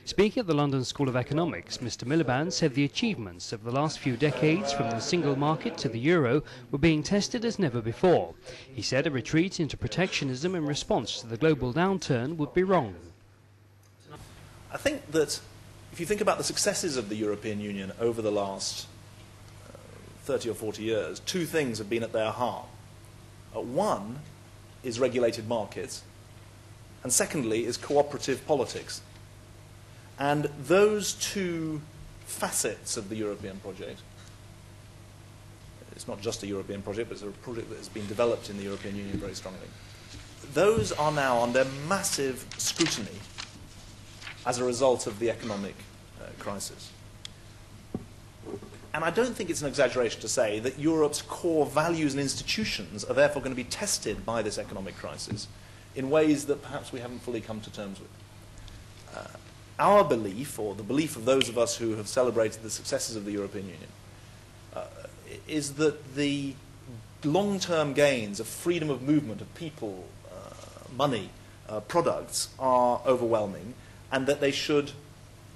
Speaking at the London School of Economics, Mr. Miliband said the achievements of the last few decades, from the single market to the euro, were being tested as never before. He said a retreat into protectionism in response to the global downturn would be wrong. I think that if you think about the successes of the European Union over the last 30 or 40 years, two things have been at their heart. One is regulated markets, and secondly is cooperative politics. And those two facets of the European project, it's not just a European project, but it's a project that has been developed in the European Union very strongly. Those are now under massive scrutiny as a result of the economic crisis. And I don't think it's an exaggeration to say that Europe's core values and institutions are therefore going to be tested by this economic crisis in ways that perhaps we haven't fully come to terms with. Our belief, or the belief of those of us who have celebrated the successes of the European Union, is that the long-term gains of freedom of movement of people, money, products are overwhelming, and that they should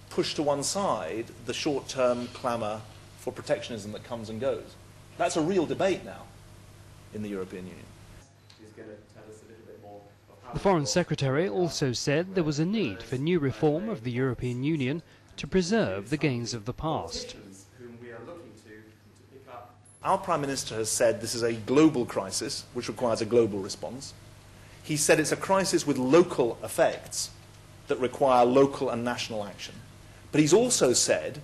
push to one side the short-term clamour for protectionism that comes and goes. That's a real debate now in the European Union. The Foreign Secretary also said there was a need for new reform of the European Union to preserve the gains of the past. Our Prime Minister has said this is a global crisis which requires a global response. He said it's a crisis with local effects that require local and national action. But he's also said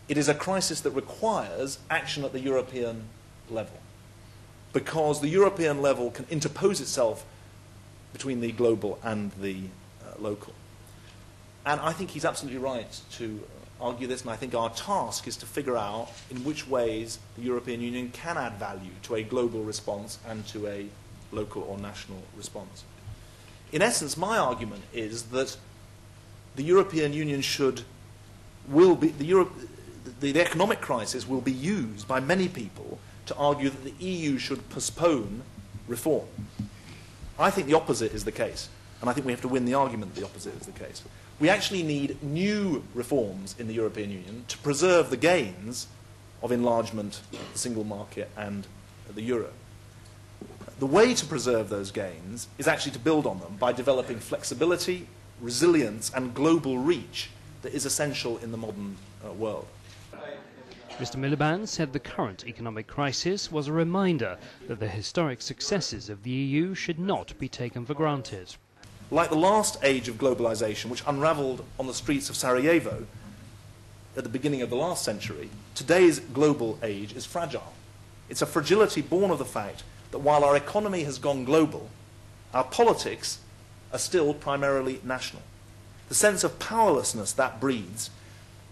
it is a crisis that requires action at the European level, because the European level can interpose itself between the global and the local. And I think he's absolutely right to argue this, and I think our task is to figure out in which ways the European Union can add value to a global response and to a local or national response. In essence, my argument is that the European Union the economic crisis will be used by many people to argue that the EU should postpone reform. I think the opposite is the case, and I think we have to win the argument that the opposite is the case. We actually need new reforms in the European Union to preserve the gains of enlargement, the single market, and the euro. The way to preserve those gains is actually to build on them by developing flexibility, resilience, and global reach that is essential in the modern world. Mr. Miliband said the current economic crisis was a reminder that the historic successes of the EU should not be taken for granted. Like the last age of globalization, which unraveled on the streets of Sarajevo at the beginning of the last century, today's global age is fragile. It's a fragility born of the fact that while our economy has gone global, our politics are still primarily national. The sense of powerlessness that breeds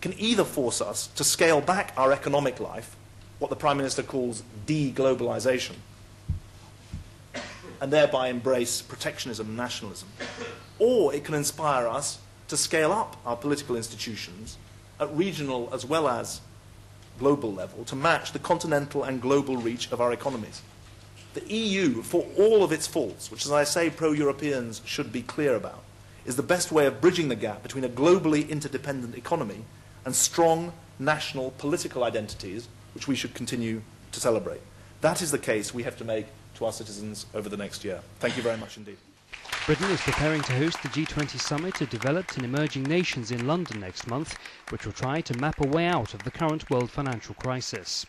can either force us to scale back our economic life, what the Prime Minister calls de-globalization, and thereby embrace protectionism and nationalism, or it can inspire us to scale up our political institutions at regional as well as global level to match the continental and global reach of our economies. The EU, for all of its faults, which, as I say, pro-Europeans should be clear about, is the best way of bridging the gap between a globally interdependent economy and strong national political identities, which we should continue to celebrate. That is the case we have to make to our citizens over the next year. Thank you very much indeed. Britain is preparing to host the G20 summit of developed and emerging nations in London next month, which will try to map a way out of the current world financial crisis.